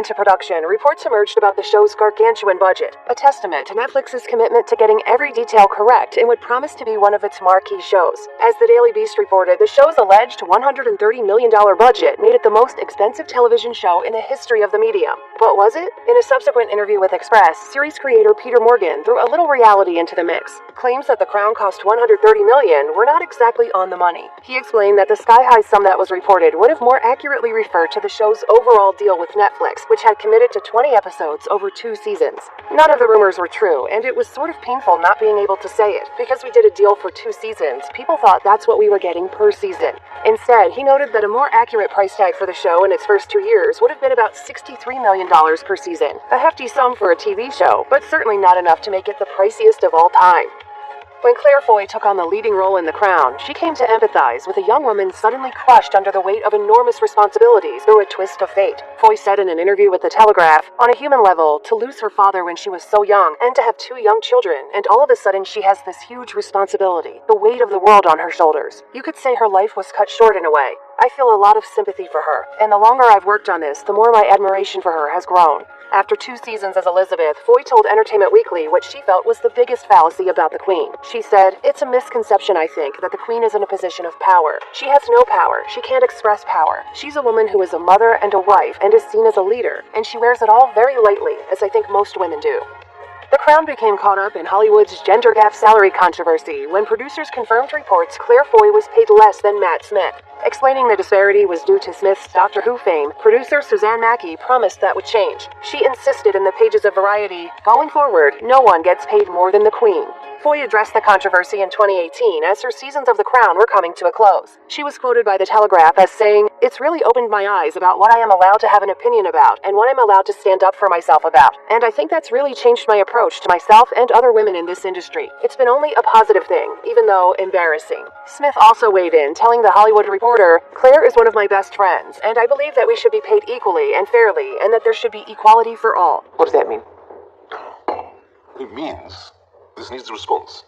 Into production, reports emerged about the show's gargantuan budget, a testament to Netflix's commitment to getting every detail correct in what promised to be one of its marquee shows. As the Daily Beast reported, the show's alleged $130 million budget made it the most expensive television show in the history of the medium. But was it? In a subsequent interview with Express, series creator Peter Morgan threw a little reality into the mix. Claims that The Crown cost $130 million were not exactly on the money. He explained that the sky-high sum that was reported would have more accurately referred to the show's overall deal with Netflix, which had committed to 20 episodes over 2 seasons. None of the rumors were true, and it was sort of painful not being able to say it. Because we did a deal for 2 seasons, people thought that's what we were getting per season. Instead, he noted that a more accurate price tag for the show in its first 2 years would have been about $63 million per season. A hefty sum for a TV show, but certainly not enough to make it the priciest of all time. When Claire Foy took on the leading role in The Crown, she came to empathize with a young woman suddenly crushed under the weight of enormous responsibilities through a twist of fate. Foy said in an interview with The Telegraph, "On a human level, to lose her father when she was so young, and to have 2 young children, and all of a sudden she has this huge responsibility, the weight of the world on her shoulders. You could say her life was cut short in a way. I feel a lot of sympathy for her, and the longer I've worked on this, the more my admiration for her has grown." After 2 seasons as Elizabeth, Foy told Entertainment Weekly what she felt was the biggest fallacy about the Queen. She said, "It's a misconception, I think, that the Queen is in a position of power. She has no power. She can't express power. She's a woman who is a mother and a wife and is seen as a leader, and she wears it all very lightly, as I think most women do." The Crown became caught up in Hollywood's gender gap salary controversy when producers confirmed reports Claire Foy was paid less than Matt Smith. Explaining the disparity was due to Smith's Doctor Who fame, producer Suzanne Mackey promised that would change. She insisted in the pages of Variety, "Going forward, no one gets paid more than the Queen." Foy addressed the controversy in 2018 as her seasons of The Crown were coming to a close. She was quoted by The Telegraph as saying, "It's really opened my eyes about what I am allowed to have an opinion about and what I'm allowed to stand up for myself about. And I think that's really changed my approach to myself and other women in this industry. It's been only a positive thing, even though embarrassing." Smith also weighed in, telling The Hollywood Reporter, "Claire is one of my best friends, and I believe that we should be paid equally and fairly, and that there should be equality for all." What does that mean? It means this needs a response.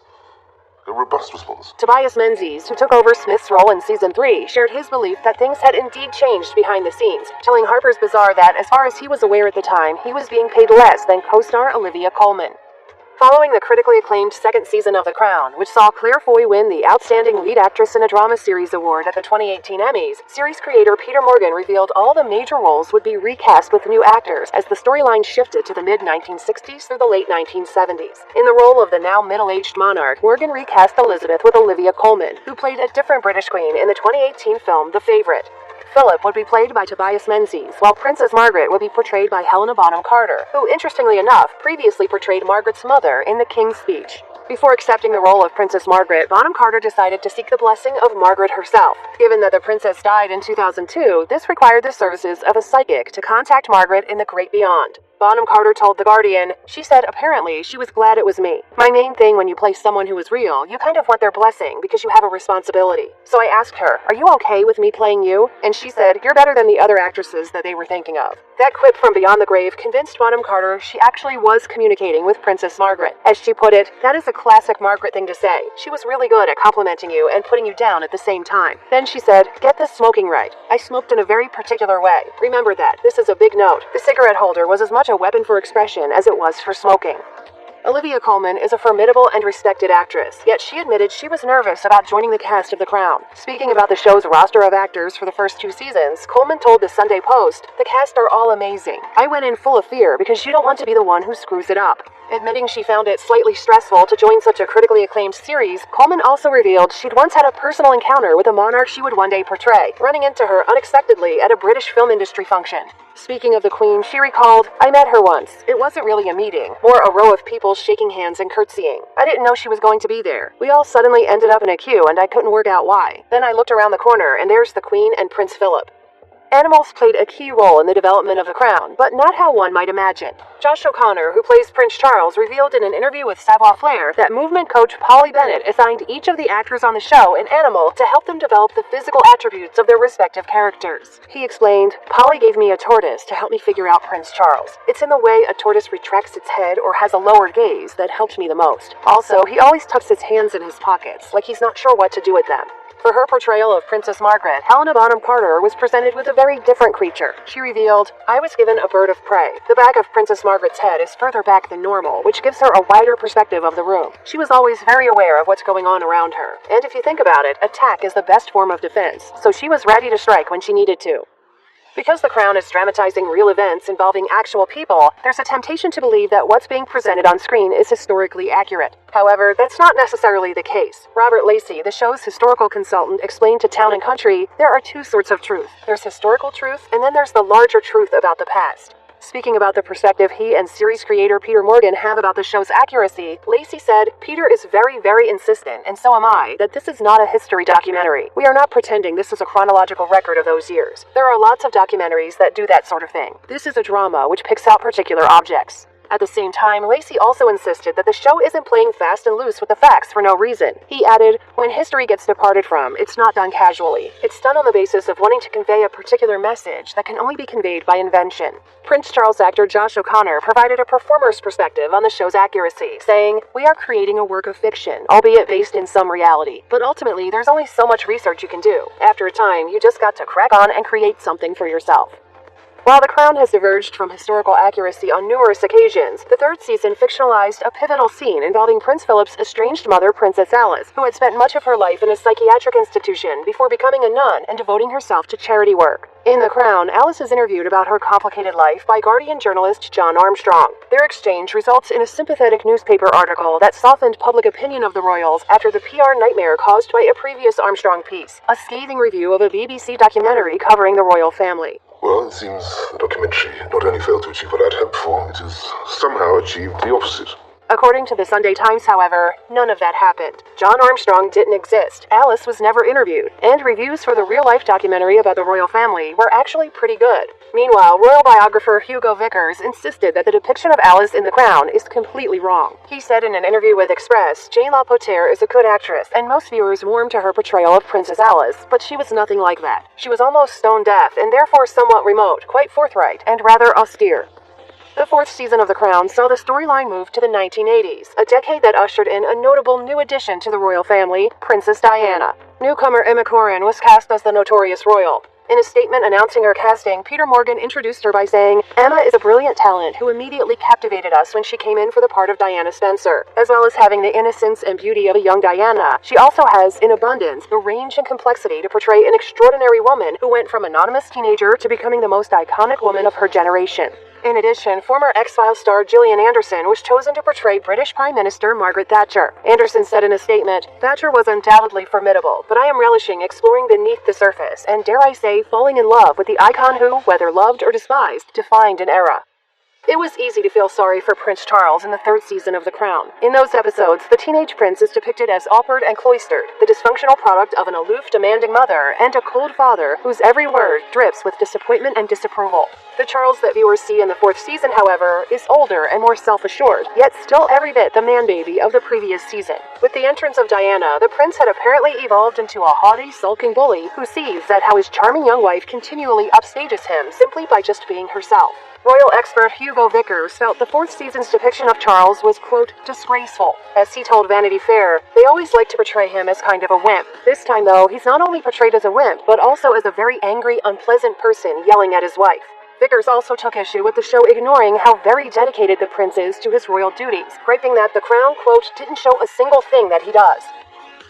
A robust response. Tobias Menzies, who took over Smith's role in Season 3, shared his belief that things had indeed changed behind the scenes, telling Harper's Bazaar that, as far as he was aware at the time, he was being paid less than co-star Olivia Colman. Following the critically acclaimed second season of The Crown, which saw Claire Foy win the Outstanding Lead Actress in a Drama Series award at the 2018 Emmys, series creator Peter Morgan revealed all the major roles would be recast with new actors as the storyline shifted to the mid-1960s through the late 1970s. In the role of the now middle-aged monarch, Morgan recast Elizabeth with Olivia Colman, who played a different British queen in the 2018 film The Favourite. Philip would be played by Tobias Menzies, while Princess Margaret would be portrayed by Helena Bonham Carter, who, interestingly enough, previously portrayed Margaret's mother in The King's Speech. Before accepting the role of Princess Margaret, Bonham Carter decided to seek the blessing of Margaret herself. Given that the princess died in 2002, this required the services of a psychic to contact Margaret in the great beyond. Bonham Carter told The Guardian, she said apparently she was glad it was me. My main thing when you play someone who is real, you kind of want their blessing because you have a responsibility. So I asked her, are you okay with me playing you? And she said, you're better than the other actresses that they were thinking of. That quip from Beyond the Grave convinced Bonham Carter she actually was communicating with Princess Margaret. As she put it, that is a classic Margaret thing to say. She was really good at complimenting you and putting you down at the same time. Then she said, get this smoking right. I smoked in a very particular way. Remember that. This is a big note. The cigarette holder was as much a weapon for expression as it was for smoking. Olivia Colman is a formidable and respected actress, yet she admitted she was nervous about joining the cast of The Crown. Speaking about the show's roster of actors for the first 2 seasons, Colman told the Sunday Post, the cast are all amazing. I went in full of fear because you don't want to be the one who screws it up. Admitting she found it slightly stressful to join such a critically acclaimed series, Colman also revealed she'd once had a personal encounter with a monarch she would one day portray, running into her unexpectedly at a British film industry function. Speaking of the Queen, she recalled, I met her once. It wasn't really a meeting, more a row of people shaking hands and curtsying. I didn't know she was going to be there. We all suddenly ended up in a queue and I couldn't work out why. Then I looked around the corner and there's the Queen and Prince Philip. Animals played a key role in the development of The Crown, but not how one might imagine. Josh O'Connor, who plays Prince Charles, revealed in an interview with Savoir Faire that movement coach Polly Bennett assigned each of the actors on the show an animal to help them develop the physical attributes of their respective characters. He explained, Polly gave me a tortoise to help me figure out Prince Charles. It's in the way a tortoise retracts its head or has a lowered gaze that helped me the most. Also, he always tucks his hands in his pockets, like he's not sure what to do with them. For her portrayal of Princess Margaret, Helena Bonham Carter was presented with a very different creature. She revealed, "I was given a bird of prey. The back of Princess Margaret's head is further back than normal, which gives her a wider perspective of the room. She was always very aware of what's going on around her. And if you think about it, attack is the best form of defense, so she was ready to strike when she needed to." Because The Crown is dramatizing real events involving actual people, there's a temptation to believe that what's being presented on screen is historically accurate. However, that's not necessarily the case. Robert Lacey, the show's historical consultant, explained to Town & Country, there are two sorts of truth. There's historical truth, and then there's the larger truth about the past. Speaking about the perspective he and series creator Peter Morgan have about the show's accuracy, Lacey said, "Peter is very, very insistent, and so am I, that this is not a history documentary. We are not pretending this is a chronological record of those years. There are lots of documentaries that do that sort of thing. This is a drama which picks out particular objects." At the same time, Lacey also insisted that the show isn't playing fast and loose with the facts for no reason. He added, "When history gets departed from, it's not done casually. It's done on the basis of wanting to convey a particular message that can only be conveyed by invention." Prince Charles actor Josh O'Connor provided a performer's perspective on the show's accuracy, saying, "We are creating a work of fiction, albeit based in some reality. But ultimately, there's only so much research you can do. After a time, you just got to crack on and create something for yourself." While The Crown has diverged from historical accuracy on numerous occasions, the third season fictionalized a pivotal scene involving Prince Philip's estranged mother, Princess Alice, who had spent much of her life in a psychiatric institution before becoming a nun and devoting herself to charity work. In The Crown, Alice is interviewed about her complicated life by Guardian journalist John Armstrong. Their exchange results in a sympathetic newspaper article that softened public opinion of the royals after the PR nightmare caused by a previous Armstrong piece, a scathing review of a BBC documentary covering the royal family. Well, it seems the documentary not only failed to achieve what I'd hoped for, it has somehow achieved the opposite. According to the Sunday Times, however, none of that happened. John Armstrong didn't exist, Alice was never interviewed, and reviews for the real-life documentary about the royal family were actually pretty good. Meanwhile, royal biographer Hugo Vickers insisted that the depiction of Alice in The Crown is completely wrong. He said in an interview with Express, Jane La Potere is a good actress, and most viewers warmed to her portrayal of Princess Alice, but she was nothing like that. She was almost stone-deaf, and therefore somewhat remote, quite forthright, and rather austere. The fourth season of The Crown saw the storyline move to the 1980s, a decade that ushered in a notable new addition to the royal family, Princess Diana. Newcomer Emma Corrin was cast as the notorious royal. In a statement announcing her casting, Peter Morgan introduced her by saying, "Emma is a brilliant talent who immediately captivated us when she came in for the part of Diana Spencer. As well as having the innocence and beauty of a young Diana, she also has, in abundance, the range and complexity to portray an extraordinary woman who went from anonymous teenager to becoming the most iconic woman of her generation." In addition, former X-Files star Gillian Anderson was chosen to portray British Prime Minister Margaret Thatcher. Anderson said in a statement, "Thatcher was undoubtedly formidable, but I am relishing exploring beneath the surface and, dare I say, falling in love with the icon who, whether loved or despised, defined an era." It was easy to feel sorry for Prince Charles in the third season of The Crown. In those episodes, the teenage prince is depicted as awkward and cloistered, the dysfunctional product of an aloof, demanding mother and a cold father whose every word drips with disappointment and disapproval. The Charles that viewers see in the fourth season, however, is older and more self-assured, yet still every bit the man-baby of the previous season. With the entrance of Diana, the prince had apparently evolved into a haughty, sulking bully who sees that how his charming young wife continually upstages him simply by just being herself. Royal expert Hugo Vickers felt the fourth season's depiction of Charles was, quote, disgraceful. As he told Vanity Fair, they always like to portray him as kind of a wimp. This time, though, he's not only portrayed as a wimp, but also as a very angry, unpleasant person yelling at his wife. Vickers also took issue with the show ignoring how very dedicated the prince is to his royal duties, griping that The Crown, quote, didn't show a single thing that he does.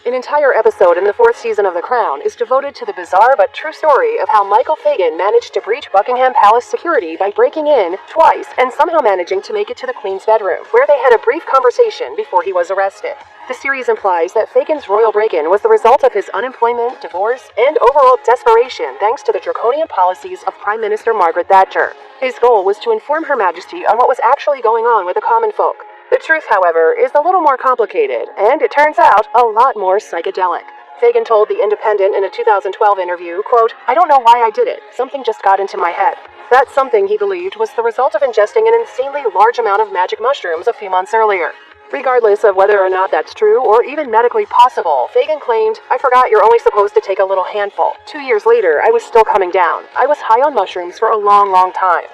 An entire episode in the fourth season of The Crown is devoted to the bizarre but true story of how Michael Fagan managed to breach Buckingham Palace security by breaking in twice and somehow managing to make it to the Queen's bedroom, where they had a brief conversation before he was arrested. The series implies that Fagan's royal break-in was the result of his unemployment, divorce, and overall desperation thanks to the draconian policies of Prime Minister Margaret Thatcher. His goal was to inform Her Majesty on what was actually going on with the common folk. The truth, however, is a little more complicated, and it turns out, a lot more psychedelic. Fagan told The Independent in a 2012 interview, quote, "I don't know why I did it. Something just got into my head." That something, he believed, was the result of ingesting an insanely large amount of magic mushrooms a few months earlier. Regardless of whether or not that's true, or even medically possible, Fagan claimed, "I forgot you're only supposed to take a little handful. 2 years later, I was still coming down. I was high on mushrooms for a long, long time."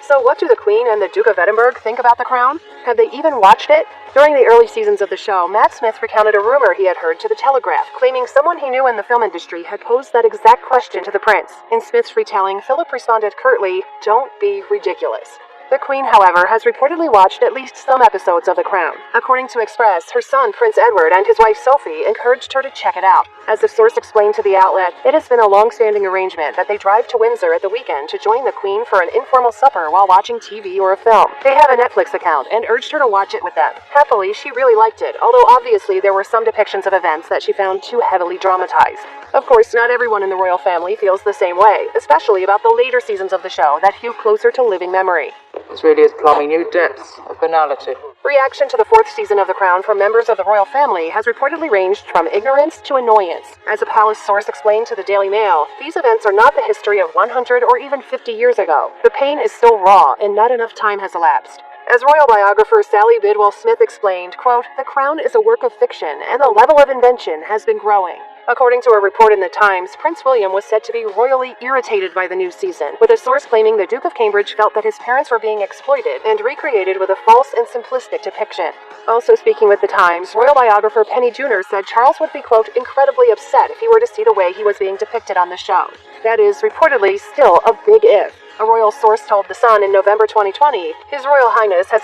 So what do the Queen and the Duke of Edinburgh think about The Crown? Have they even watched it? During the early seasons of the show, Matt Smith recounted a rumor he had heard to The Telegraph, claiming someone he knew in the film industry had posed that exact question to the prince. In Smith's retelling, Philip responded curtly, "Don't be ridiculous." The Queen, however, has reportedly watched at least some episodes of The Crown. According to Express, her son, Prince Edward, and his wife Sophie encouraged her to check it out. As the source explained to the outlet, it has been a long-standing arrangement that they drive to Windsor at the weekend to join the Queen for an informal supper while watching TV or a film. They have a Netflix account and urged her to watch it with them. Happily, she really liked it, although obviously there were some depictions of events that she found too heavily dramatized. Of course, not everyone in the royal family feels the same way, especially about the later seasons of the show that hew closer to living memory. This really is plumbing new depths of banality. Reaction to the 4th season of The Crown from members of the royal family has reportedly ranged from ignorance to annoyance. As a palace source explained to the Daily Mail, these events are not the history of 100 or even 50 years ago. The pain is still raw, and not enough time has elapsed. As royal biographer Sally Bidwell Smith explained, quote, "The Crown is a work of fiction, and the level of invention has been growing." According to a report in the Times, Prince William was said to be royally irritated by the new season, with a source claiming the Duke of Cambridge felt that his parents were being exploited and recreated with a false and simplistic depiction. Also speaking with the Times, royal biographer Penny Junor said Charles would be, quote, "incredibly upset if he were to see the way he was being depicted on the show." That is reportedly still a big if. A royal source told The Sun in November 2020, His Royal Highness has